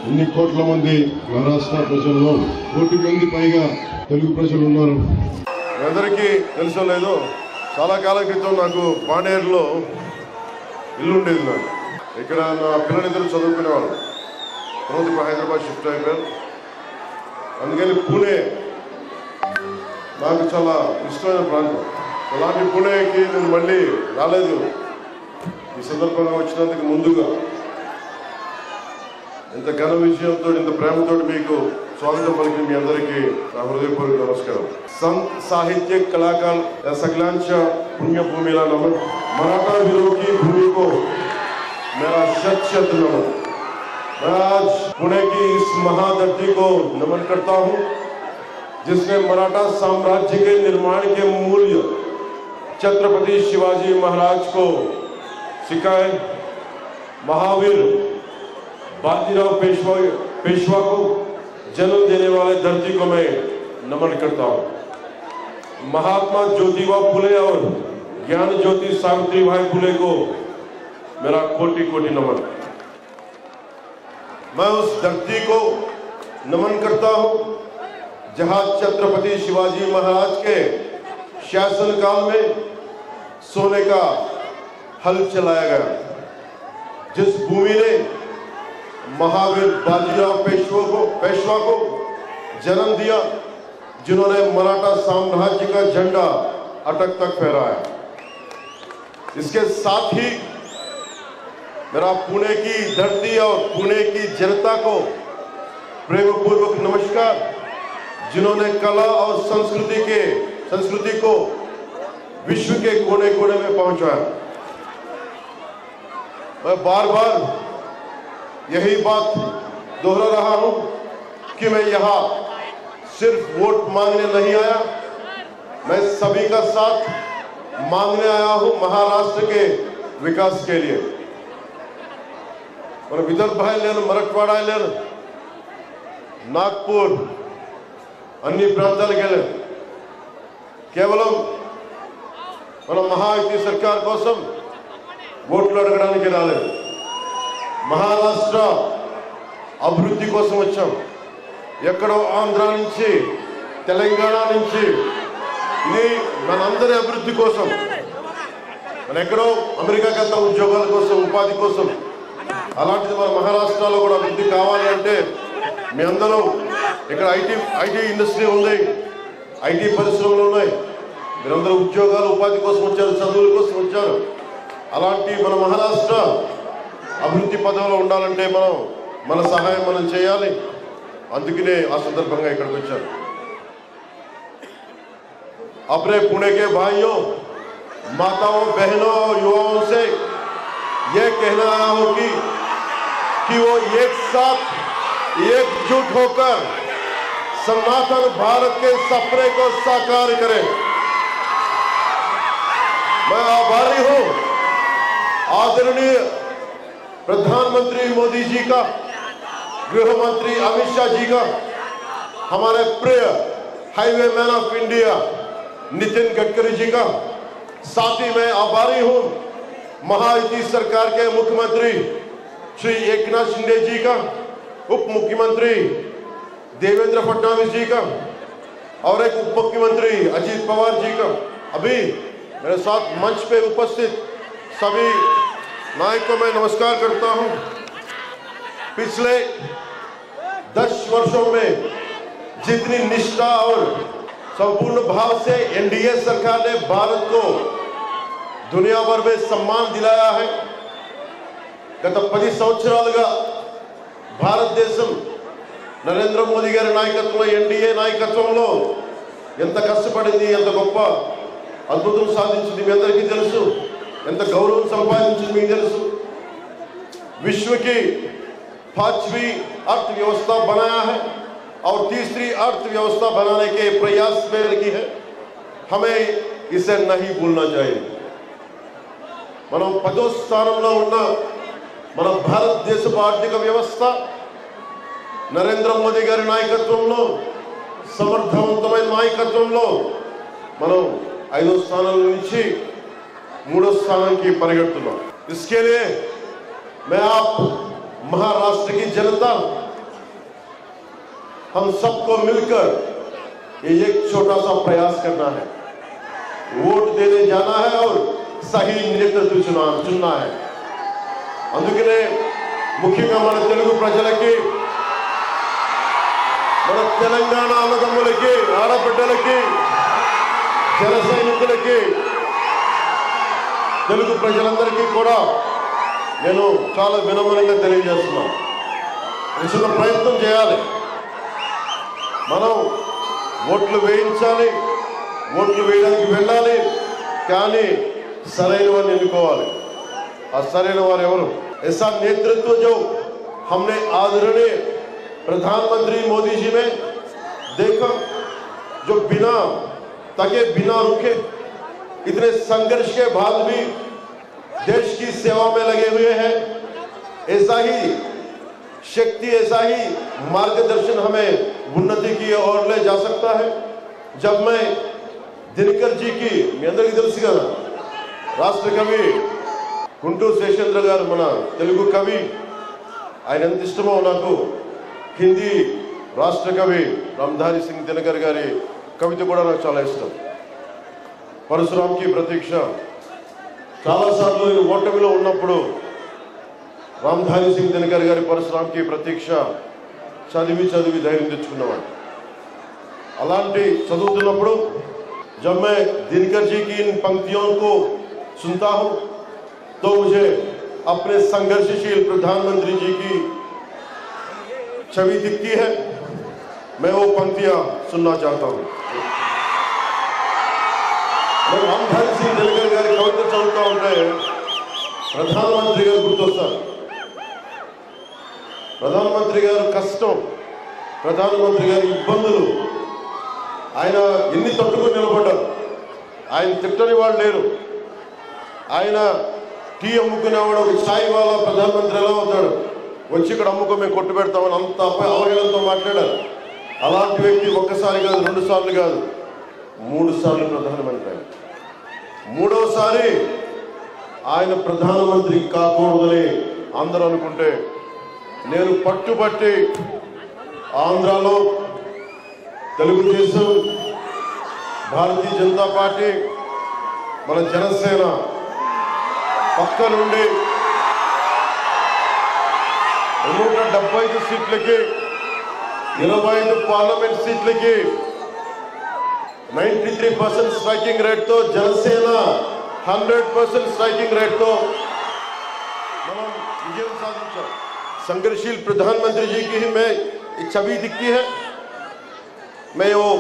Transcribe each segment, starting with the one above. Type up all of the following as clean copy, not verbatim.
ఇన్ని కోట్ల మంది నా రాష్ట్ర ప్రజల్లో కోటి మంది పైగా తెలుగు ప్రజలు ఉన్నారు. అందరికీ తెలుసో లేదో చాలా కాలం క్రితం నాకు పాడేరులో ఇల్లు ఉండేది. నాకు ఇక్కడ నా పిల్లలిద్దరు చదువుకునేవాళ్ళు. తర్వాత ఇప్పుడు హైదరాబాద్ షిఫ్ట్ అయిపోయారు. అందుకని పూణే నాకు చాలా ఇష్టమైన ప్రాంతం. అలాంటి పూణేకి నేను మళ్ళీ రాలేదు. ఈ సందర్భంగా వచ్చినందుకు ముందుగా ఇంత ఘన విజయంతో ఇంత ప్రేమతో మీకు स्वागत पलिकिन मी अंदरिकी ना हृदयपूर्वक नमस्कार. संत साहित्यिक कलाकार या सगळ्यांच्या पुण्यभूमीला नमन. मराठा विरोधी भूमि को मेरा शत नमन. मैं आज पुणे की इस महाधरती को नमन करता हूँ जिसने मराठा साम्राज्य के निर्माण के मूल्य छत्रपति शिवाजी महाराज को सिखाए. महावीर बाजीराव पेशवा को जन्म देने वाले धरती को मैं नमन करता हूँ. महात्मा ज्योतिबा फुले और ज्ञान ज्योति सावित्रीबाई फुले को मेरा कोटि कोटि नमन. मैं उस धरती को नमन करता हूँ जहाँ छत्रपति शिवाजी महाराज के शासनकाल में सोने का हल चलाया गया. जिस भूमि ने महावीर बाजीराव पेशवा को जन्म दिया, जिन्होंने मराठा साम्राज्य का झंडा अटक तक फहराया. इसके साथ ही मेरा पुणे की धरती और पुणे की जनता को प्रेमपूर्वक नमस्कार, जिन्होंने कला और संस्कृति को विश्व के कोने कोने में पहुंचाया. मैं बार बार यही बात दोहरा रहा हूं कि मैं यहां सिर्फ वोट मांगने नहीं आया, मैं सभी का साथ मांगने आया हूं महाराष्ट्र के विकास के लिए. और विदर्भ मराठवाड़ा नागपुर अन्य प्रांताలకు వెళ్ళాను. కేవలం మన మహాయుతి సర్కార్ కోసం ఓట్లు అడగడానికి రాలేదు. महाराष्ट्र अभिवृद्धि कोसम वच्चाम. ఎక్కడో ఆంధ్ర నుంచి తెలంగాణ నుంచి ఇది మనందరి అభివృద్ధి కోసం, మన ఎక్కడో అమెరికాకి వెళ్తాం ఉద్యోగాల కోసం ఉపాధి కోసం. అలాంటిది మన మహారాష్ట్రలో కూడా అభివృద్ధి కావాలి అంటే మీ అందరూ ఇక్కడ ఐటీ ఇండస్ట్రీ ఉంది, ఐటీ పరిశ్రమలు ఉన్నాయి, మీరందరూ ఉద్యోగాలు ఉపాధి కోసం వచ్చారు, చదువుల కోసం వచ్చారు. అలాంటి మన మహారాష్ట్ర అభివృద్ధి పదంలో ఉండాలంటే మన సహాయం మనం చేయాలి. అందుకనే ఆ సందర్భంగా ఇక్కడికి వచ్చారు. अपने पुणे के भाइयों, माताओं, बहनों और युवाओं से यह कहना आया हूं कि वो एक साथ एकजुट होकर सनातन भारत के सपने को साकार करें. मैं आभारी हूं आदरणीय प्रधानमंत्री मोदी जी का, गृह मंत्री अमित शाह जी का, हमारे प्रिय highway man of India Nitin Gadkari ji का. साथ ही मैं आभारी हूं महायुति सरकार के मुख्यमंत्री श्री एकनाथ शिंदे जी का, उप मुख्यमंत्री देवेंद्र फडणवीस जी का और एक उप मुख्यमंत्री अजीत पवार जी का. अभी मेरे साथ मंच पे उपस्थित सभी नायक को मैं नमस्कार करता हूं. पिछले 10 वर्षों में जितनी निष्ठा और संपूर्ण भाव से एनडीए सरकार ने भारत को दुनिया भर में सम्मान दिलाया है. गत 10 సంవత్సరాలుగా భారతదేశం నరేంద్ర మోదీ గారి నాయకత్వంలో ఎన్డీఏ నాయకత్వంలో ఎంత కష్టపడింది, ఎంత గొప్ప అద్భుతం సాధించింది మీ అందరికీ తెలుసు. ఎంత గౌరవం సంపాదించింది మీకు తెలుసు. विश्व की 5वीं अर्थव्यवस्था बनाया है और तीसरी अर्थव्यवस्था बनाने के प्रयास में लगी है. हमें इसे नहीं भूलना चाहिए. మనం 10వ స్థానంలో ఉన్న మన భారతదేశ ఆర్థిక వ్యవస్థ నరేంద్ర మోదీ గారి నాయకత్వంలో, సమర్థవంతమైన నాయకత్వంలో మనం 5వ స్థానం నుంచి 3వ స్థానానికి పరిగెడుతున్నాం. इसके लिए मैं आप महाराष्ट्र की जनता हम सबको मिलकर ये एक छोटा सा प्रयास करना है, वोट देने जाना है और सही नेतृत्व चुनना है। అందుకనే ముఖ్యంగా మన తెలుగు ప్రజలకి, మన తెలంగాణ అన్నదమ్ములకి, ఆడబిడ్డలకి, జన సైనికులకి, తెలుగు ప్రజలందరికీ కూడా నేను చాలా వినమ్రంగా తెలియజేస్తున్నాను, చిన్న ప్రయత్నం చేయాలి. మనం ఓట్లు వేయించాలి, ఓట్లు వేయడానికి వెళ్ళాలి, కానీ సరైన వారిని ఎన్నుకోవాలి. ఆ సరైన వారు ఎవరు? ऐसा नेतृत्व जो हमने आदरणीय प्रधानमंत्री मोदी जी में देखा, जो बिना तके बिना रुके इतने संघर्ष के बाद भी देश की सेवा में लगे हुए हैं, ऐसा ही शक्ति, ऐसा ही मार्गदर्शन हमें उन्नति की ओर ले जा सकता है. जब मैं दिनकर जी की, మీ అందరికీ తెలుసు కదా, రాష్ట్ర కవి గుంటూరు శేషేంద్ర గారు, మన తెలుగు కవి, ఆయన ఎంత ఇష్టమో నాకు హిందీ రాష్ట్ర కవి రామధారి సింగ్ దినకర్ గారి కవిత కూడా నాకు చాలా ఇష్టం. పరశురామ్ కి ప్రతీక్ష. చాలాసార్లు నేను ఓటమిలో ఉన్నప్పుడు రామధారి సింగ్ దినకర్ గారి పరశురామ్ కి ప్రతీక్ష చదివి చదివి ధైర్యం తెచ్చుకున్నవాడు. అలాంటి చదువుతున్నప్పుడు जब मैं दिनकर जी की इन पंक्तियों को सुनता हूं तो मुझे अपने संघर्षशील प्रधानमंत्री जी की छवि दिखती है. मैं वो पंक्तियां सुनना चाहता हूं. मैं रामधारी सिंह दिनकर गारी कविता चलता ఉంటే ప్రధానమంత్రి గారు గుర్తొస్తారు. ప్రధానమంత్రి గారు కష్టం, ప్రధానమంత్రి గారి ఇబ్బందులు, ఆయన ఎన్ని తట్టుకొని నిలబడ్డారు. ఆయన తిట్టని వాళ్ళు లేరు. ఆయన టీ అమ్ముకునేవాడు, ఒక ఛాయ్ వాళ్ళ ప్రధానమంత్రి ఎలా అవుతాడు, వచ్చి ఇక్కడ అమ్ముకో మేము కొట్టు పెడతామని అంత అవహేళనతో మాట్లాడారు. అలాంటి వ్యక్తి ఒక్కసారి కాదు, 2 సార్లు కాదు, 3 సార్లు ప్రధానమంత్రి అయ్యారు. 3వ సారి ఆయన ప్రధానమంత్రి కాకూడదని అందరూ అనుకుంటే నేను పట్టుబట్టి ఆంధ్రాలో తెలుగుదేశం, భారతీయ జనతా పార్టీ, మన జనసేన పక్క నుండి 175 సీట్లకి, 25 పార్లమెంట్ సీట్లకి 93% స్ట్రైకింగ్ రేట్తో, జనసేన 100% స్ట్రైకింग रेट तो మనం విజయం సాధించాం. संघर्षशील प्रधानमंत्री जी की ही मैं छवि दिखती है. मैं वो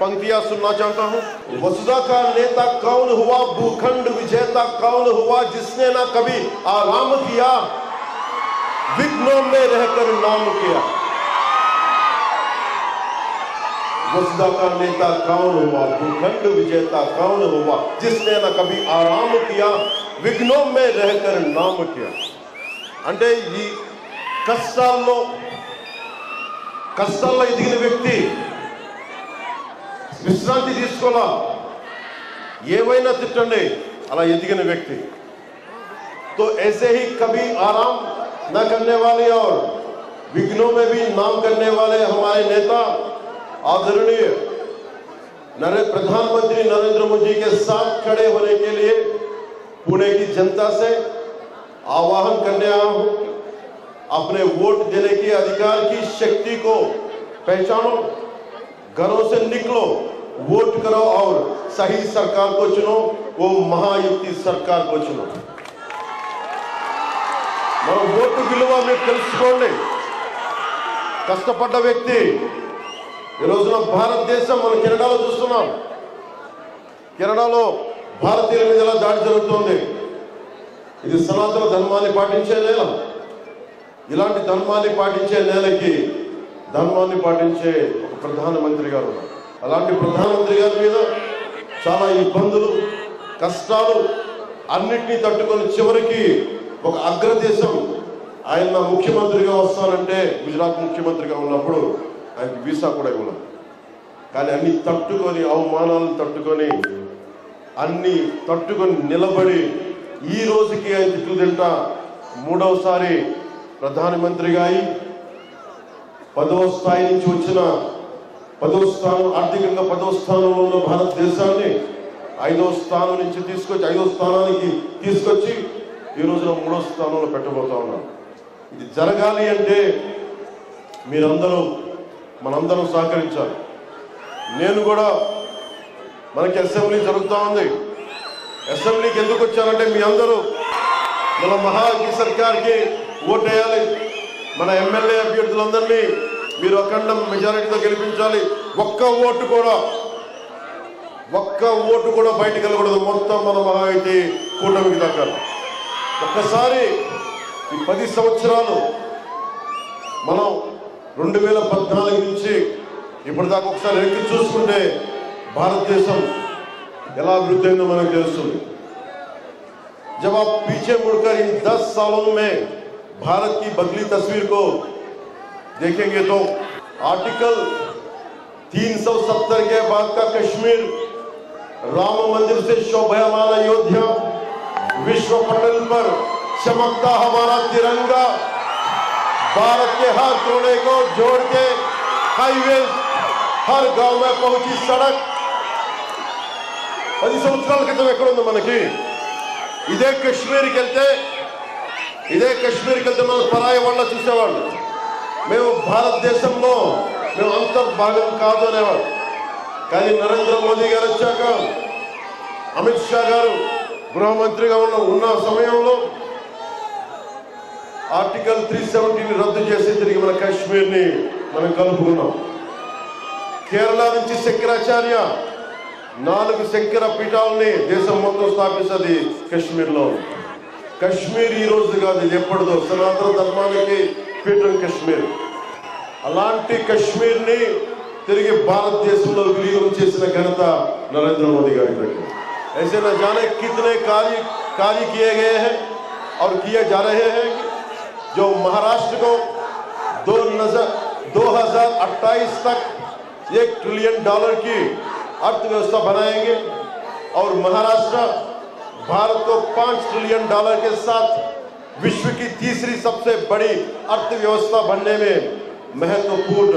पंक्तियां सुनना चाहता हूँ. वसुधा का नेता कौन हुआ, भूखंड विजेता कौन हुआ, जिसने ना कभी आराम किया, विघ्नों में रहकर नाम किया. वसुधा का नेता कौन हुआ, भूखंड विजेता कौन हुआ, जिसने ना कभी आराम किया, विघ्नों में रहकर नाम किया. అంటే ఈ కష్టాల్లో ఎదిగిన వ్యక్తి విశ్రాంతి తీసుకోవాలా, ఏవైనా తిట్టండి, అలా ఎదిగిన వ్యక్తి. तो ऐसे ही कभी आराम न करने वाले और विघ्नों में भी नाम करने वाले हमारे नेता आदरणीय प्रधानमंत्री नरेंद्र मोदी के साथ खड़े होने के लिए पुणे की जनता से आह्वान करने आया हूं. अपने वोट देने के अधिकार की शक्ति को पहचानो, घरों से निकलो, वोट करो और सही सरकार को चुनो, वो महायुक्ति सरकार को चुनो. మన ఓటు విలువ మీరు తెలుసుకోండి. కష్టపడ్డ వ్యక్తి ఈ రోజున భారతదేశం, మన కెనడాలో చూస్తున్నాం, కెనడాలో భారతీయుల మీద ఎలా దాడి జరుగుతుంది. ఇది సనాతన ధర్మాన్ని పాటించే నేల. ఇలాంటి ధర్మాన్ని పాటించే నేలకి ధర్మాన్ని పాటించే ఒక ప్రధానమంత్రి గారు ఉన్నారు. అలాంటి ప్రధానమంత్రి గారి మీద చాలా ఇబ్బందులు, కష్టాలు అన్నిటినీ తట్టుకొని చివరికి ఒక అగ్రదేశం ఆయన ముఖ్యమంత్రిగా వస్తానంటే, గుజరాత్ ముఖ్యమంత్రిగా ఉన్నప్పుడు ఆయనకి వీసా కూడా ఇవ్వలేదు. కానీ అన్ని తట్టుకొని, అవమానాలను తట్టుకొని, అన్ని తట్టుకొని నిలబడి ఈ రోజుకి ఆయన తిట్లు తింటా 3వ సారి ప్రధానమంత్రిగా అయి 10వ స్థాయి నుంచి వచ్చిన 10వ స్థానం, ఆర్థికంగా 10వ స్థానంలో ఉన్న భారతదేశాన్ని 5వ స్థానం నుంచి తీసుకొచ్చి 5వ స్థానానికి తీసుకొచ్చి ఈ రోజున 3వ స్థానంలో పెట్టబోతా ఉన్నాం. ఇది జరగాలి అంటే మీరందరూ మనందరం సహకరించాలి. నేను కూడా మనకి అసెంబ్లీ జరుగుతూ ఉంది. అసెంబ్లీకి ఎందుకు వచ్చానంటే మీ అందరూ మన మహాకి సర్కార్కి ఓటేయాలి. మన ఎమ్మెల్యే అభ్యర్థులందరినీ మీరు అఖండ మెజారిటీతో గెలిపించాలి. ఒక్క ఓటు కూడా బయటకు వెళ్ళకూడదు. మొత్తం మన మహాయితీ కూటమికి దక్కాలి. ఒక్కసారి ఈ 10 సంవత్సరాలు మనం 2014 నుంచి ఇప్పటిదాకా ఒకసారి వెనక్కి చూసుకుంటే భారతదేశం ఎలా అభివృద్ధి అయిందో మనకు తెలుస్తుంది. जब आप पीछे मुड़कर इन 10 सालों में भारत की बदली तस्वीर को देखेंगे तो आर्टिकल 370 के बाद का कश्मीर, राम मंदिर से शोभायमान अयोध्या, विश्व पटल पर चमकता हमारा तिरंगा, भारत के हर कोने को जोड़ के हाईवे, हर गांव में पहुंची सड़क. 10 సంవత్సరాల క్రితం ఎక్కడుంది మనకి? ఇదే కశ్మీర్కి వెళ్తే మన పరాయి వాళ్ళ చూసేవాళ్ళు. మేము భారతదేశంలో మేము అంతర్భాగం కాదు అనేవాడు. కానీ నరేంద్ర మోదీ గారు వచ్చాక, అమిత్ షా గారు గృహమంత్రిగా ఉన్న సమయంలో ఆర్టికల్ 370ని రద్దు చేసి తిరిగి మన కాశ్మీర్ని మనం కలుపుకున్నాం. కేరళ నుంచి శంకరాచార్య 4 శంకర పీఠాలని దేశం మొత్తం స్థాపిస్తుంది కశ్మీర్లో. కశ్మీర్ ఈ రోజు కాదు, ఇది ఎప్పటిదో సనాతన ధర్మానికి పీఠం కశ్మీర్. అలాంటి కశ్మీర్ని తిరిగి భారతదేశంలో విలీనం చేసిన ఘనత నరేంద్ర మోదీ గారి దగ్గర. ऐसे न जाने कितने कार्य किए गए हैं और किए जा रहे हैं जो महाराष्ट्र को 2028 तक $1 ट्रिलियन की अर्थव्यवस्था बनाएंगे और महाराष्ट्र भारत को $5 ट्रिलियन के साथ विश्व की तीसरी सबसे बड़ी अर्थव्यवस्था बनने में महत्वपूर्ण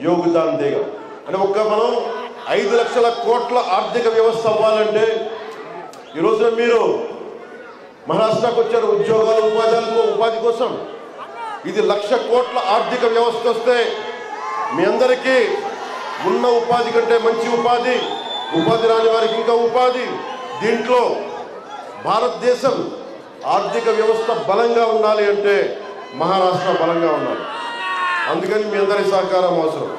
योगदान देगा. అంటే ఒక్క మనం 5 లక్షల కోట్ల ఆర్థిక వ్యవస్థ అవ్వాలంటే ఈ రోజున మీరు మహారాష్ట్రకు వచ్చారు ఉద్యోగాలు ఉపాధి కోసం. ఇది 1,00,000 కోట్ల ఆర్థిక వ్యవస్థ వస్తే మీ అందరికీ ఉన్న ఉపాధి కంటే మంచి ఉపాధి రాని వారికి ఇంకా ఉపాధి. దీంట్లో భారతదేశం ఆర్థిక వ్యవస్థ బలంగా ఉండాలి అంటే మహారాష్ట్ర బలంగా ఉండాలి. అందుకని మీ అందరి సహకారం అవసరం.